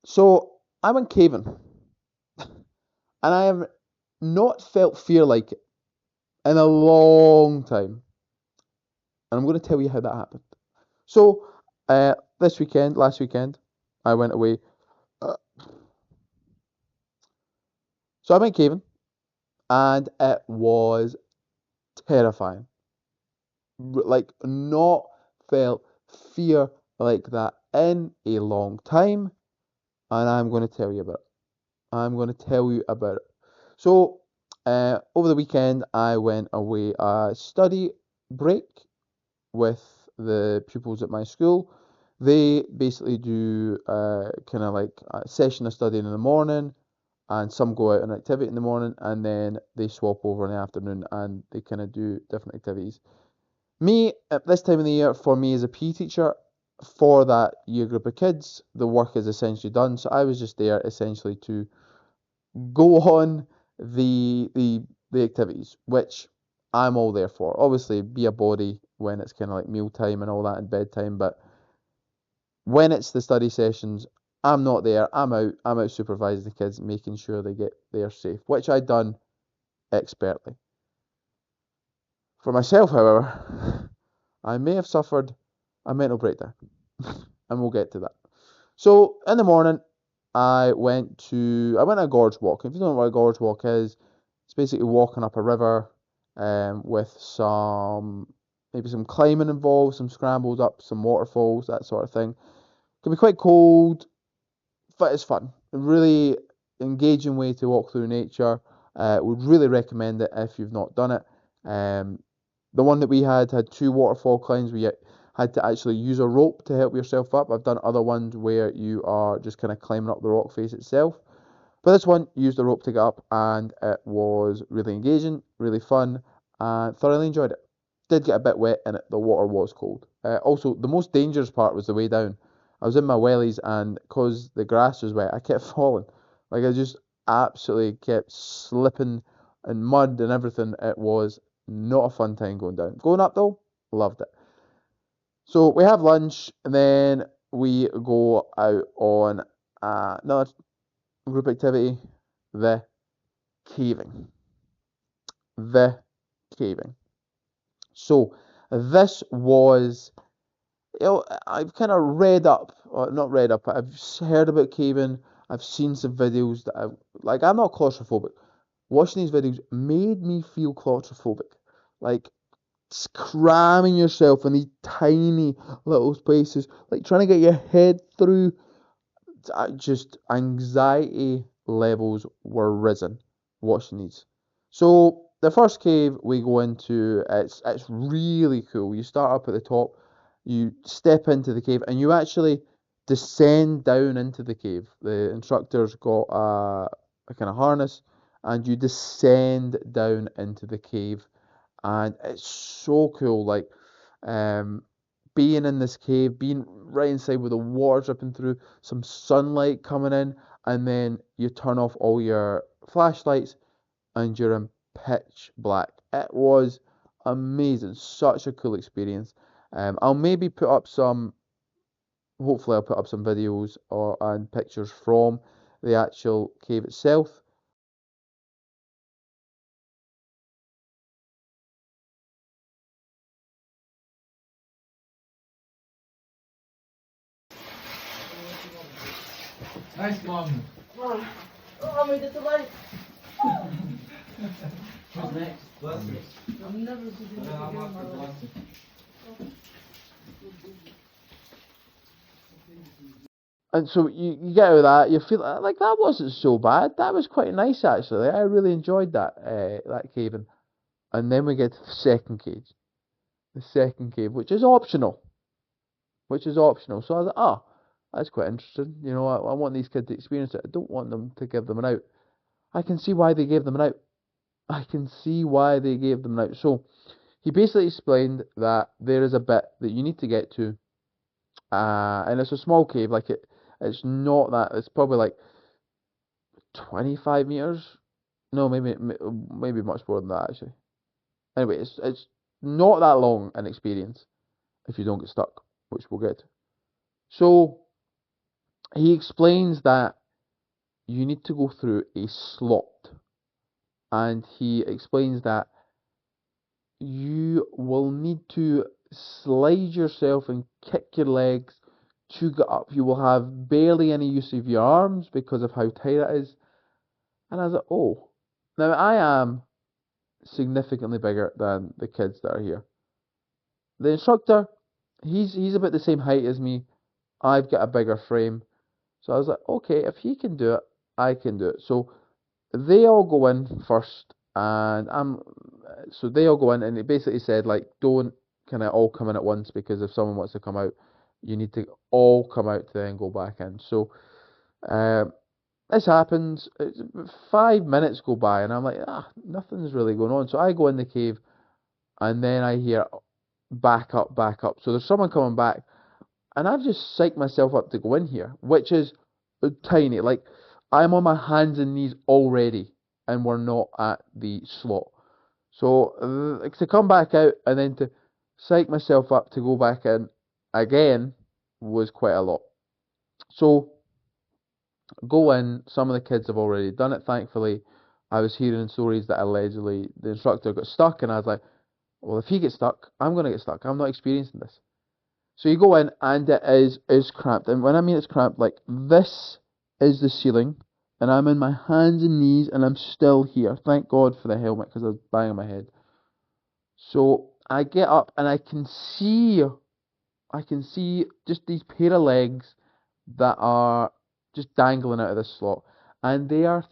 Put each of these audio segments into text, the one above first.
So I went caving, and I have not felt fear like it in a long time. And I'm going to tell you how that happened. So last weekend, I went away. Uh, so I went caving, and it was terrifying. Like, not felt fear like that in a long time, and I'm going to tell you about it. I'm going to tell you about it. So, over the weekend, I went away a study break with the pupils at my school. They basically do kind of like a session of studying in the morning, and some go out on activity in the morning, and then they swap over in the afternoon and they kind of do different activities. Me, at this time of the year, for me as a PE teacher, for that year group of kids, the work is essentially done. So I was just there essentially to go on the activities, which I'm all there for. Obviously, be a body when it's kind of like mealtime and all that and bedtime, but when it's the study sessions, I'm not there. I'm out. I'm out supervising the kids, making sure they get there safe, which I done expertly. For myself, however, I may have suffered a mental breakdown, and we'll get to that. So in the morning, I went on a gorge walk. If you don't know what a gorge walk is, it's basically walking up a river, with maybe some climbing involved, some scrambles up, some waterfalls, that sort of thing. Can be quite cold, but it's fun. A really engaging way to walk through nature. Would really recommend it if you've not done it. Um, the one that we had two waterfall climbs. We had to actually use a rope to help yourself up. I've done other ones where you are just kind of climbing up the rock face itself. But this one used a rope to get up, and it was really engaging, really fun, and thoroughly enjoyed it. Did get a bit wet, and the water was cold. Also, the most dangerous part was the way down. I was in my wellies, and because the grass was wet, I kept falling. Like, I just absolutely kept slipping in mud and everything. It was not a fun time going down. Going up though, loved it. So we have lunch, and then we go out on another group activity, the caving. The caving. So this was, I've kind of read up, or not read up, but I've heard about caving. I've seen some videos that I'm not claustrophobic. Watching these videos made me feel claustrophobic. Like, cramming yourself in these tiny little spaces, like trying to get your head through. Just anxiety levels were risen watching these. So the first cave we go into, it's really cool. You start up at the top, you step into the cave, and you actually descend down into the cave. The instructor's got a kind of harness, and you descend down into the cave, and it's so cool. Like, um, being in this cave, being right inside with the water dripping through, some sunlight coming in, and then you turn off all your flashlights and you're in pitch black. It was amazing, such a cool experience. I'll maybe put up some, hopefully, I'll put up some videos and pictures from the actual cave itself. Nice one. Mom, oh, made it to life. Who's next? Bless you. I've never seen it I'm again in after my life. bless you. And so you get out of that, you feel like that wasn't so bad. That was quite nice actually. I really enjoyed that caving. And then we get to the second cave, which is optional. So I was like, oh, that's quite interesting. I want these kids to experience it. I don't want them to give them an out. I can see why they gave them an out. I can see why they gave them an out. So he basically explained that there is a bit that you need to get to, and it's a small cave. Like, it's not that. It's probably like 25 meters. No, maybe much more than that actually. Anyway, it's not that long an experience if you don't get stuck, which we'll get to. So he explains that you need to go through a slot, and he explains that you will need to slide yourself and kick your legs to get up. You will have barely any use of your arms because of how tight it is. And I was like, oh. Now I am significantly bigger than the kids that are here. The instructor, he's about the same height as me. I've got a bigger frame. So I was like, okay, if he can do it, I can do it. So they all go in first, and so they all go in, and it basically said like, don't kind of all come in at once, because if someone wants to come out, you need to all come out to then go back in. So um, this happens. 5 minutes go by, and I'm like, nothing's really going on. So I go in the cave, and then I hear back up, back up. So there's someone coming back, and I've just psyched myself up to go in here, which is tiny. Like, I'm on my hands and knees already, and we're not at the slot. So to come back out and then to psych myself up to go back in again was quite a lot. So go in. Some of the kids have already done it, thankfully. I was hearing stories that allegedly the instructor got stuck, and I was like, well, if he gets stuck, I'm going to get stuck. I'm not experiencing this. So you go in, and it is cramped. And when I mean it's cramped, like, this is the ceiling, and I'm in my hands and knees, and I'm still here. Thank God for the helmet, because I was banging my head. So I get up, and I can see just these pair of legs that are just dangling out of this slot, and they are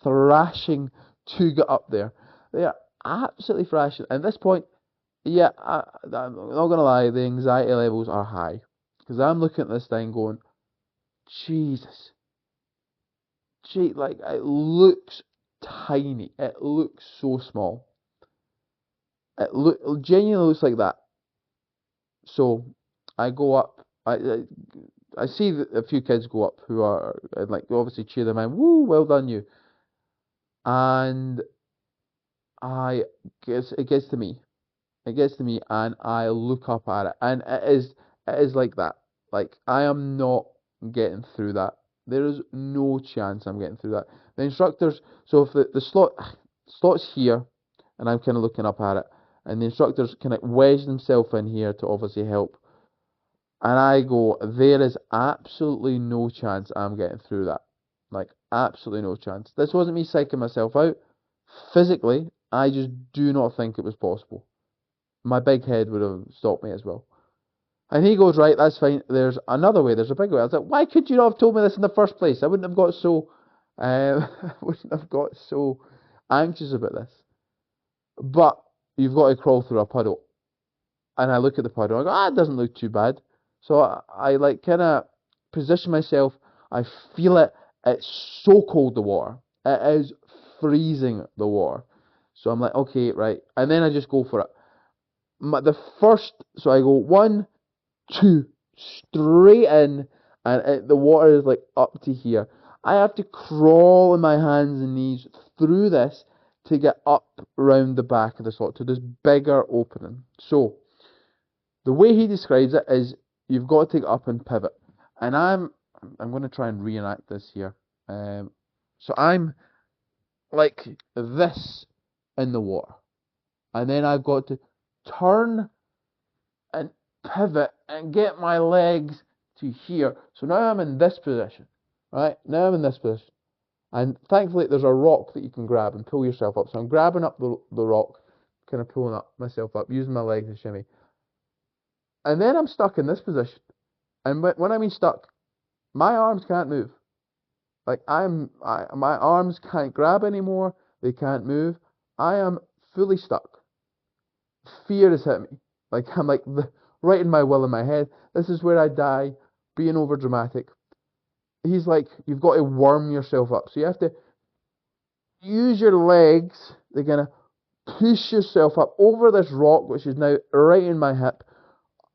thrashing to get up there. They are absolutely thrashing. At this point, yeah, I'm not gonna lie, the anxiety levels are high, because I'm looking at this thing going, Jesus, gee, like, it looks tiny. It looks so small. It genuinely looks like that. So I go up. I see a few kids go up who are, like, obviously cheer them on. Woo, well done you. And I guess it gets to me. It gets to me, and I look up at it, and it is like that. Like, I am not getting through that. There is no chance I'm getting through that. The instructors. So if the slot's here, and I'm kind of looking up at it, and the instructors kind of wedge themselves in here to obviously help. And I go, there is absolutely no chance I'm getting through that. Like, absolutely no chance. This wasn't me psyching myself out. Physically, I just do not think it was possible. My big head would have stopped me as well. And he goes, right, that's fine. There's another way. There's a big way. I was like, why could you not have told me this in the first place? I wouldn't have got so, I wouldn't have got so anxious about this. But you've got to crawl through a puddle. And I look at the puddle. I go, it doesn't look too bad. So I like kind of position myself. I feel it. It's so cold, the water. It is freezing, the water. So I'm like, okay, right. And then I just go for it. So I go 1, 2, straight in, and the water is like up to here. I have to crawl on my hands and knees through this to get up round the back of the slot to this bigger opening. So the way he describes it is, you've got to take it up and pivot. And I'm going to try and reenact this here. So I'm like this in the water, and then I've got to turn and pivot and get my legs to here. So now I'm in this position, right? Now I'm in this position. And thankfully there's a rock that you can grab and pull yourself up. So I'm grabbing up the rock, kind of pulling myself up, using my legs to shimmy. And then I'm stuck in this position. And when I mean stuck, my arms can't move. Like, my arms can't grab anymore. They can't move. I am fully stuck. Fear has hit me. Like, I'm like right in my will in my head. This is where I die, being over dramatic. He's like, you've got to worm yourself up. So you have to use your legs. They're gonna push yourself up over this rock, which is now right in my hip,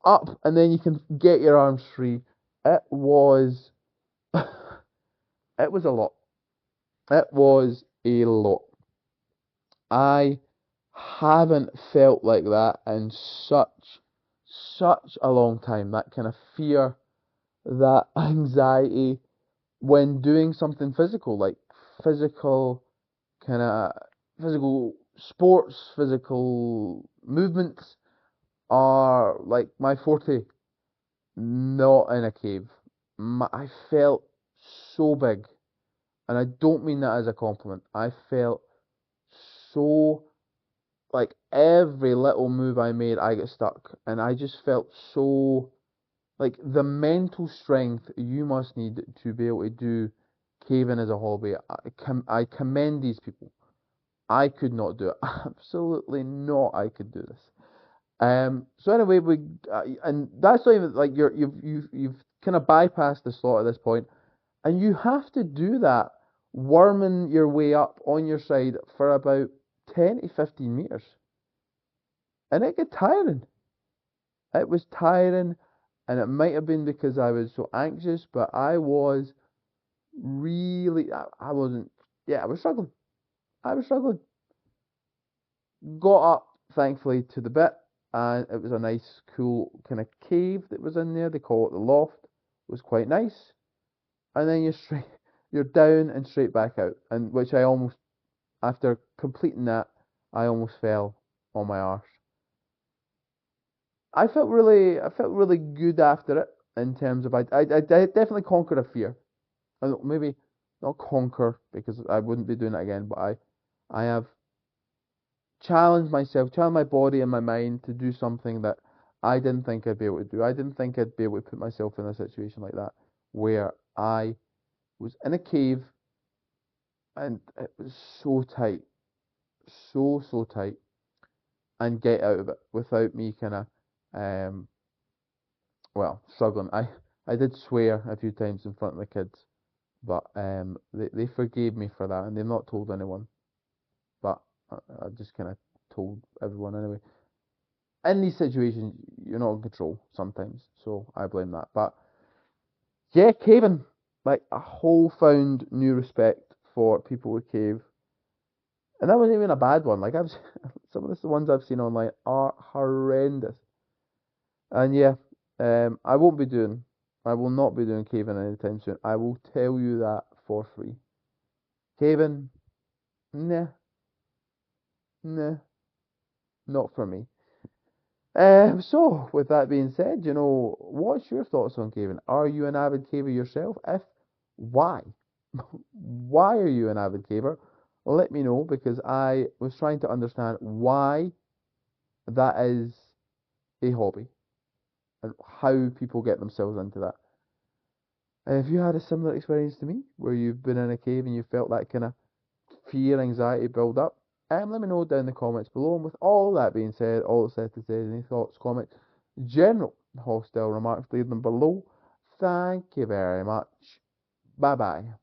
up, and then you can get your arms free. It was, it was a lot. It was a lot. I haven't felt like that in such a long time. That kind of fear, that anxiety. when doing something physical, like physical kind of physical sports, physical movements are like my forte, not in a cave. I felt so big, and I don't mean that as a compliment. I felt so like every little move I made, I get stuck, and I just felt so like the mental strength you must need to be able to do caving as a hobby. I commend these people. I could not do it. Absolutely not. I could do this. So anyway, and that's not even like you've kind of bypassed the slot at this point, and you have to do that worming your way up on your side for about 10 to 15 meters, and it got tiring. It was tiring, and it might have been because I was so anxious, but I was really, I wasn't, yeah, I was struggling. I was struggling. Got up, thankfully, to the bit, and it was a nice, cool kind of cave that was in there. They call it the loft. It was quite nice. And then you're down and straight back out, and which I almost, after completing that, I almost fell on my arse. I felt really good after it in terms of I definitely conquered a fear. Maybe not conquer because I wouldn't be doing it again, but I have challenged myself, challenged my body and my mind to do something that I didn't think I'd be able to do. I didn't think I'd be able to put myself in a situation like that where I was in a cave and it was so tight, so tight, and get out of it without me kind of um struggling. I did swear a few times in front of the kids, but they forgave me for that and they've not told anyone. But I just kind of told everyone anyway. In these situations, you're not in control sometimes, so I blame that. But yeah, caving, like a whole found new respect for people with cave, and that wasn't even a bad one. Like I've some of the ones I've seen online are horrendous, and yeah, I won't be doing, I will not be doing caving anytime soon. I will tell you that for free. Caving, nah, nah, not for me. So, with that being said, what's your thoughts on caving? Are you an avid caver yourself? If, why? Why are you an avid caver? Let me know because I was trying to understand why that is a hobby and how people get themselves into that. Have you had a similar experience to me where you've been in a cave and you felt that kind of fear, anxiety build up? Let me know down in the comments below. And with all that being said, all that's left to say, any thoughts, comments, general hostile remarks, leave them below. Thank you very much. Bye bye.